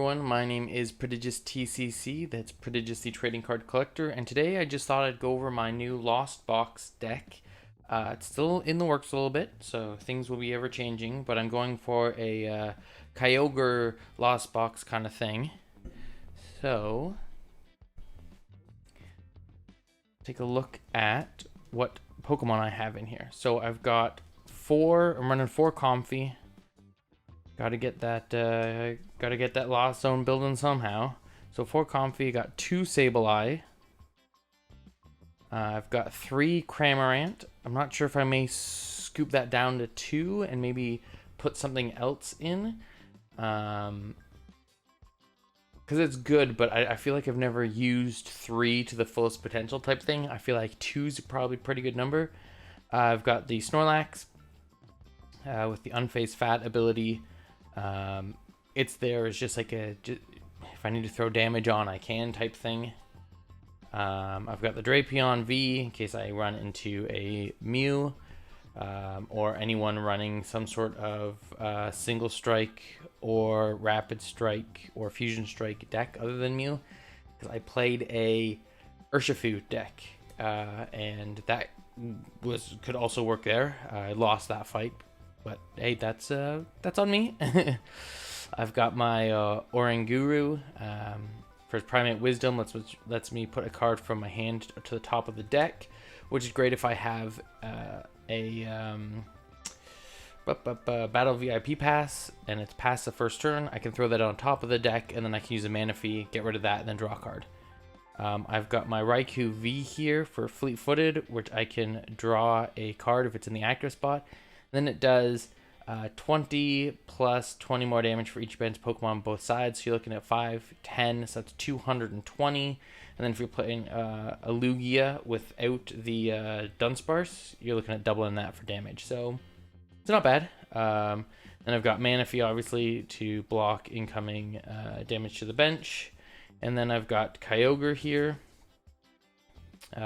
everyone, my name is Prodigious TCC, that's Prodigious the Trading Card Collector, and today I just thought I'd go over my new Lost Box deck. It's still in the works a little bit, so things will be ever changing, but I'm going for a Kyoger Lost Box kind of thing. So, take a look at what Pokemon I have in here. So I'm running 4 Comfey. Gotta get that Lost Zone building somehow. So 4 Comfey, got 2 Sableye. I've got 3 Cramorant. I'm not sure if I may scoop that down to 2 and maybe put something else in. Because it's good, but I feel like I've never used 3 to the fullest potential type thing. I feel like 2 is probably a pretty good number. I've got the Snorlax with the Unfazed Fat ability. It's there as just like if I need to throw damage on, I can type thing. I've got the Drapion V in case I run into a Mew, or anyone running some sort of single strike or rapid strike or fusion strike deck other than Mew, because I played a Urshifu deck, and that could also work there. I lost that fight, but hey, that's on me. I've got my Oranguru for Primate Wisdom. Lets me put a card from my hand to the top of the deck, which is great if I have a Battle VIP pass and it's past the first turn. I can throw that on top of the deck, and then I can use a Manaphy, get rid of that, and then draw a card. I've got my Raikou V here for Fleet-Footed, which I can draw a card if it's in the active spot. Then it does 20 plus 20 more damage for each bench Pokemon on both sides. So you're looking at 5, 10, so that's 220. And then if you're playing a Lugia without the Dunsparce, you're looking at doubling that for damage. So it's not bad. Then I've got Manaphy, obviously, to block incoming damage to the bench. And then I've got Kyogre here,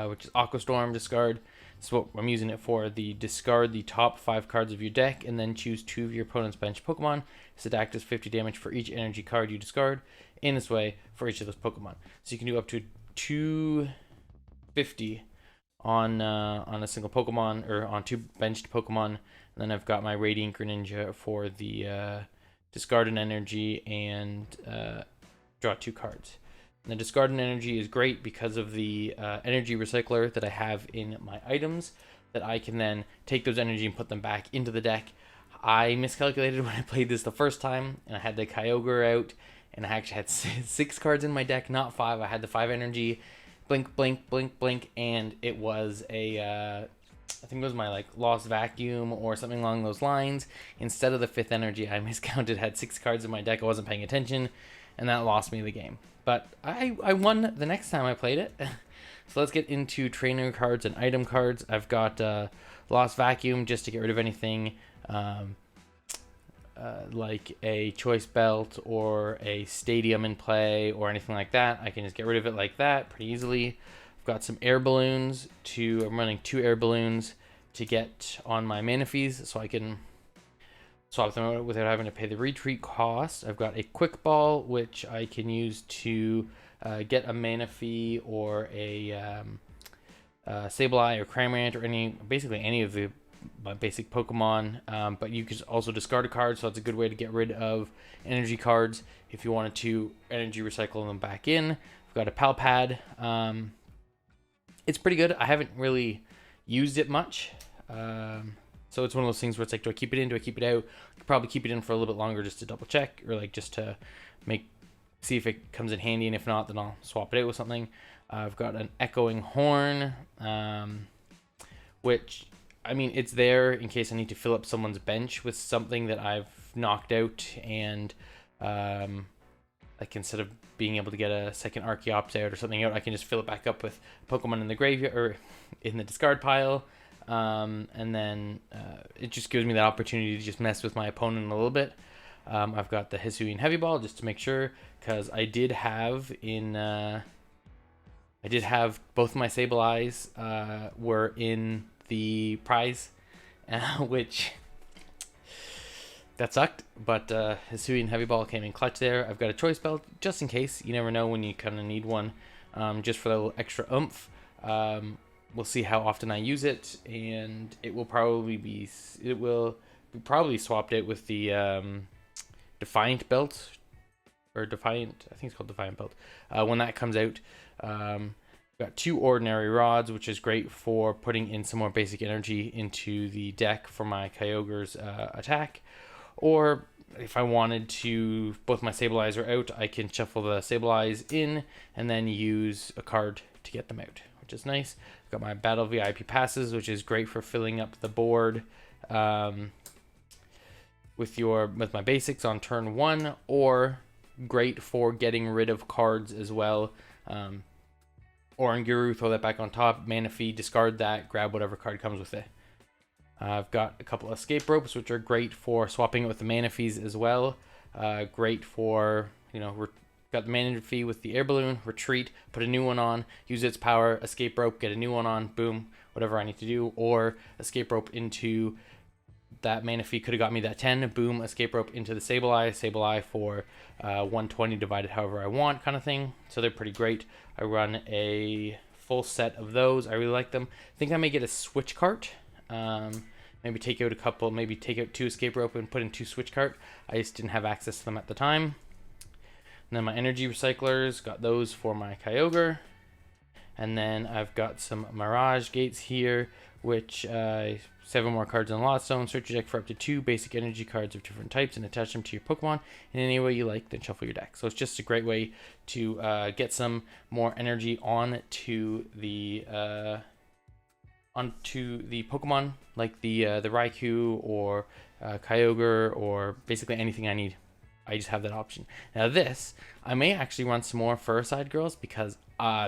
which is Aqua Storm, discard. So what I'm using it for, discard the top 5 cards of your deck and then choose 2 of your opponent's bench Pokemon. So it acts as 50 damage for each energy card you discard in this way for each of those Pokemon. So you can do up to 250 on a single Pokemon, or on 2 benched Pokemon. And then I've got my Radiant Greninja for the discard an energy and draw 2 cards. And the discard an energy is great because of the energy recycler that I have in my items, that I can then take those energy and put them back into the deck. I miscalculated when I played this the first time, and I had the Kyogre out, and I actually had 6 cards in my deck, not 5. I had the 5 energy, blink, blink, blink, blink, and it was a I think it was my Lost Vacuum or something along those lines. Instead of the 5th energy, I miscounted, had 6 cards in my deck. I wasn't paying attention, and that lost me the game. But I won the next time I played it. So let's get into trainer cards and item cards. I've got Lost Vacuum just to get rid of anything like a Choice Belt or a Stadium in play or anything like that. I can just get rid of it like that pretty easily. I've got some air balloons. I'm running 2 air balloons to get on my Manaphys, so I can swap them out without having to pay the retreat cost. I've got a Quick Ball, which I can use to get a Manaphy or a Sableye or Cramorant or basically any of my basic Pokemon. But you can also discard a card, so it's a good way to get rid of energy cards if you wanted to energy recycle them back in. I've got a Pal Pad. It's pretty good. I haven't really used it much. So it's one of those things where it's like, do I keep it in? Do I keep it out? I could probably keep it in for a little bit longer just to double check, or just to see if it comes in handy, and if not, then I'll swap it out with something. I've got an Echoing Horn, which, I mean, it's there in case I need to fill up someone's bench with something that I've knocked out, and instead of being able to get a second Archeops out or something out, I can just fill it back up with Pokemon in the graveyard or in the discard pile. And then it just gives me that opportunity to just mess with my opponent a little bit. I've got the Hisuian Heavy Ball just to make sure, because I did have both my Sableyes were in the prize, which that sucked, but Hisuian Heavy Ball came in clutch there. I've got a Choice Belt just in case. You never know when you kind of need one, just for a little extra oomph. We'll see how often I use it, and it will probably be swapped out with the Defiant Belt, or Defiant, I think it's called Defiant Belt, when that comes out. Got 2 Ordinary Rods, which is great for putting in some more basic energy into the deck for my Kyogre's attack. Or if I wanted to, both my Sableyes are out, I can shuffle the Sableyes in and then use a card to get them out, which is nice. I've got my Battle VIP passes, which is great for filling up the board with my basics on turn 1, or great for getting rid of cards as well. Oranguru, throw that back on top. Manaphy, discard that, grab whatever card comes with it. I've got a couple of escape ropes, which are great for swapping it with the Manaphys as well. Great for, got the Manaphy with the air balloon, retreat, put a new one on, use its power, escape rope, get a new one on, boom, whatever I need to do. Or escape rope into that Manaphy, could have got me that 10, boom, escape rope into the Sableye for 120 divided however I want kind of thing. So they're pretty great. I run a full set of those. I really like them. I think I may get a switch cart. Maybe take out a couple, maybe take out 2 escape rope and put in 2 switch cart. I just didn't have access to them at the time. And then my energy recyclers, got those for my Kyogre. And then I've got some Mirage Gates here, which 7 more cards in the Lost Zone. Search your deck for up to 2 basic energy cards of different types and attach them to your Pokemon in any way you like, then shuffle your deck. So it's just a great way to get some more energy onto the Pokemon, like the Raikou or Kyogre, or basically anything I need. I just have that option. Now this, I may actually run some more Furisode Girls, because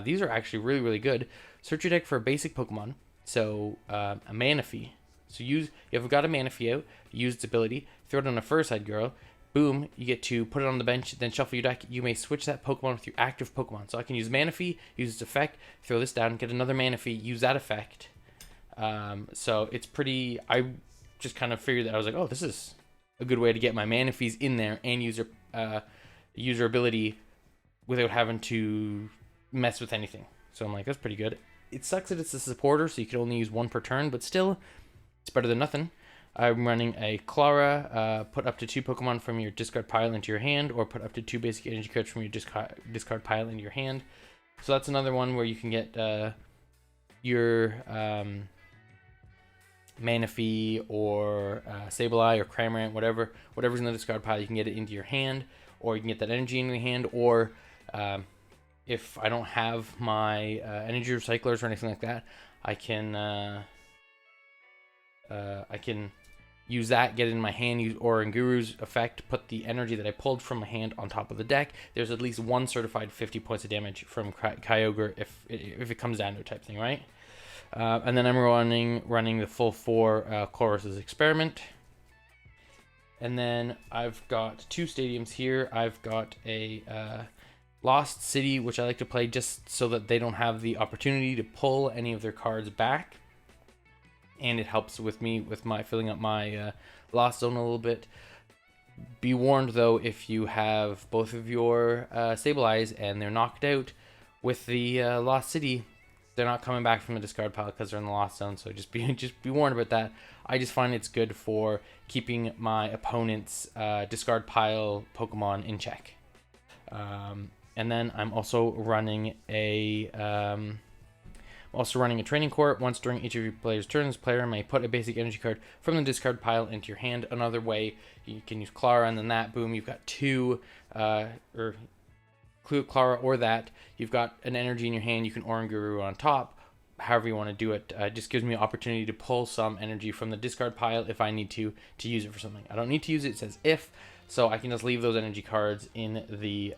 these are actually really, really good. Search your deck for a basic Pokemon. So a Manaphy. So you've got a Manaphy out, use its ability, throw it on a Furisode Girl, boom, you get to put it on the bench, then shuffle your deck. You may switch that Pokemon with your active Pokemon. So I can use Manaphy, use its effect, throw this down, get another Manaphy, use that effect. So it's pretty, I just kind of figured that I was like, oh, this is a good way to get my Manaphys in there and use her ability without having to mess with anything. So I'm like, that's pretty good. It sucks that it's a supporter, so you can only use 1 per turn, but still, it's better than nothing. I'm running a Klara. Put up to 2 Pokemon from your discard pile into your hand, or put up to 2 basic energy cards from your discard pile into your hand. So that's another one where you can get your Manaphy or Sableye or Cramorant, whatever's in the discard pile, you can get it into your hand, or you can get that energy in your hand, or if I don't have my energy recyclers or anything like that, I can use that, get it in my hand, use Oranguru's effect, put the energy that I pulled from my hand on top of the deck. There's at least 1 certified 50 points of damage from Kyogre if it comes down to a type thing, right? And then I'm running the full 4 Colress's Experiment. And then I've got 2 stadiums here. I've got a Lost City, which I like to play just so that they don't have the opportunity to pull any of their cards back. And it helps with me with my filling up my Lost Zone a little bit. Be warned though, if you have both of your Sableyes and they're knocked out with the Lost City, they're not coming back from the discard pile because they're in the Lost Zone. So just be warned about that. I just find it's good for keeping my opponent's discard pile Pokemon in check. And then I'm also running a training court. Once during each of your player's turns, player may put a basic energy card from the discard pile into your hand. Another way, you can use Klara, and then that, boom, you've got 2, or Klara or that. You've got an energy in your hand, you can Oranguru on top, however you want to do it. Just gives me an opportunity to pull some energy from the discard pile if I need to use it for something. I don't need to use it, it says if, so I can just leave those energy cards in the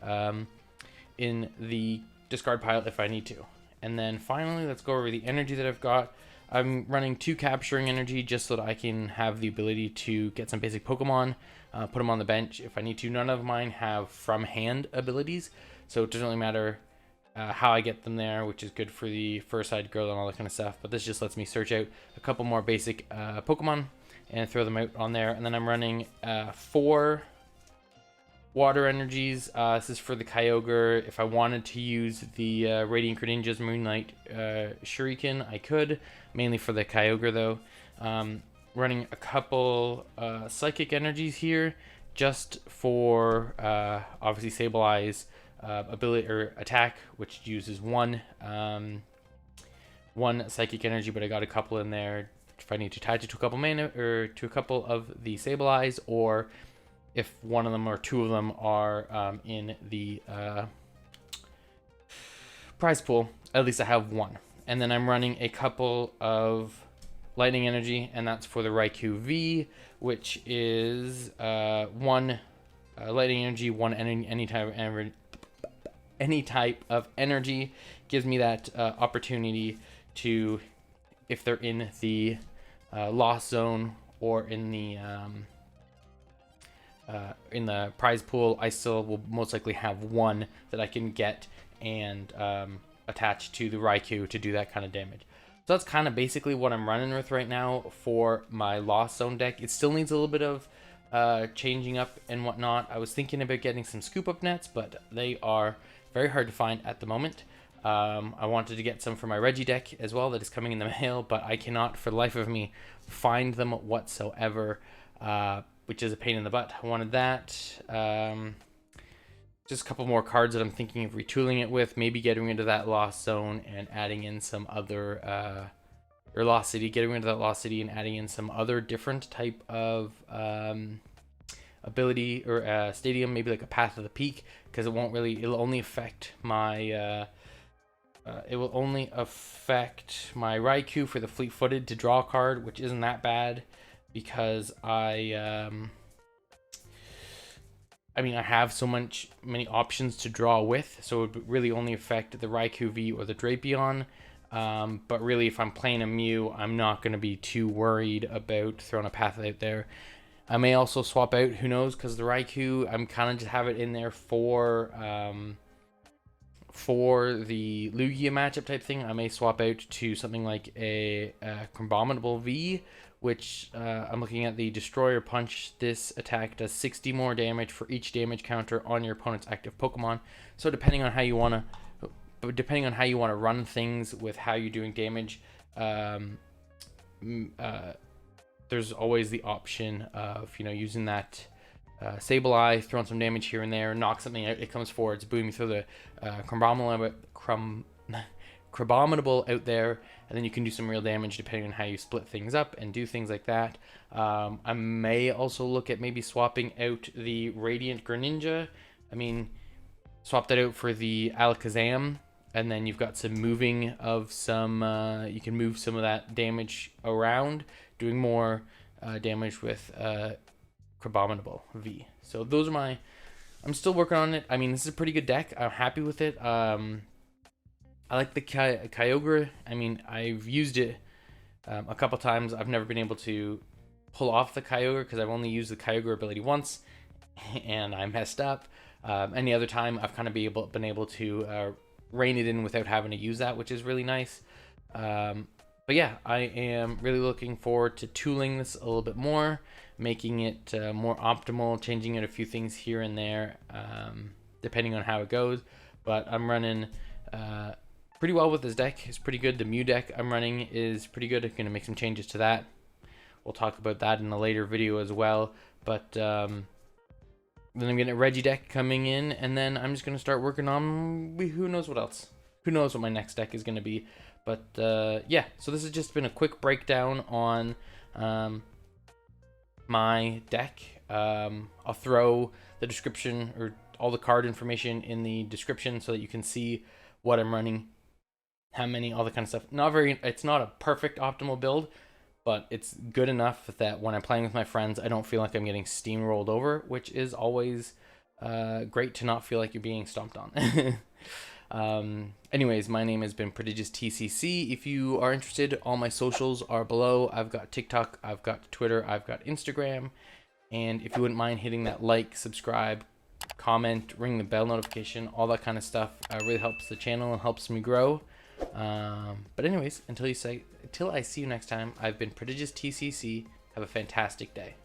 discard pile if I need to. And then finally, let's go over the energy that I've got. I'm running 2 Capturing Energy just so that I can have the ability to get some basic Pokemon, put them on the bench if I need to. None of mine have from hand abilities, so it doesn't really matter how I get them there, which is good for the Furisode Girl and all that kind of stuff. But this just lets me search out a couple more basic Pokemon and throw them out on there. And then I'm running 4 water energies. This is for the Kyogre. If I wanted to use the Radiant Greninja's Moonlight Shuriken, I could. Mainly for the Kyogre, though. Running a couple Psychic energies here, just for obviously Sableye's ability or attack, which uses one Psychic energy, but I got a couple in there if I need to attach it to a couple mana or to a couple of the Sableyes, or if one of them or two of them are in the prize pool, at least I have one. And then I'm running a couple of lightning energy, and that's for the Raikou V, which is 1 lightning energy, 1 any type of energy. Gives me that opportunity to, if they're in the lost zone or in the prize pool, I still will most likely have 1 that I can get and attach to the Raikou to do that kind of damage. So that's kind of basically what I'm running with right now for my Lost Zone deck. It still needs a little bit of changing up and whatnot. I was thinking about getting some scoop up nets, but they are very hard to find at the moment. I wanted to get some for my Reggie deck as well that is coming in the mail, but I cannot for the life of me find them whatsoever, which is a pain in the butt. I wanted that. Just a couple more cards that I'm thinking of retooling it with, maybe getting into that Lost Zone and adding in some other, or Lost City, getting into that Lost City and adding in some other different type of ability or stadium, maybe like a Path of the Peak, because it'll only affect my, Raikou for the Fleet-Footed to draw a card, which isn't that bad, because I have so many options to draw with, so it would really only affect the Raikou V or the Drapion. But really, if I'm playing a Mew, I'm not going to be too worried about throwing a Path out there. I may also swap out, who knows, because the Raikou, I'm kind of just have it in there for the Lugia matchup type thing. I may swap out to something like a Cramorant V, which I'm looking at the Destroyer Punch. This attack does 60 more damage for each damage counter on your opponent's active Pokemon. So depending on how you want to run things with how you're doing damage, there's always the option of using that Sableye, throwing some damage here and there, knock something out, it comes forward, it's boom, you throw the Crabominable out there, and then you can do some real damage depending on how you split things up and do things like that. I may also look at maybe swapping out the Radiant Greninja. Swap that out for the Alakazam, and then you've got some moving of some, you can move some of that damage around, doing more damage with Crabominable V. So those are I'm still working on it. This is a pretty good deck. I'm happy with it. I like the Kyogre. I've used it a couple times. I've never been able to pull off the Kyogre because I've only used the Kyogre ability once, and I messed up. Any other time, I've kind of been able to rein it in without having to use that, which is really nice. But yeah, I am really looking forward to tooling this a little bit more, making it more optimal, changing it a few things here and there, depending on how it goes. But I'm running pretty well with this deck. It's pretty good. The Mew deck I'm running is pretty good. I'm going to make some changes to that. We'll talk about that in a later video as well. But then I'm getting a Reggie deck coming in, and then I'm just going to start working on who knows what else. Who knows what my next deck is going to be. But yeah, so this has just been a quick breakdown on my deck. I'll throw the description or all the card information in the description so that you can see what I'm running, how many, all that kind of stuff. It's not a perfect optimal build, but it's good enough that when I'm playing with my friends, I don't feel like I'm getting steamrolled over, which is always great to not feel like you're being stomped on. Anyways, my name has been Prodigious TCC. If you are interested, all my socials are below. I've got TikTok, I've got Twitter, I've got Instagram. And if you wouldn't mind hitting that like, subscribe, comment, ring the bell notification, all that kind of stuff, really helps the channel and helps me grow. But anyways, until I see you next time, I've been Prodigious TCC. Have a fantastic day.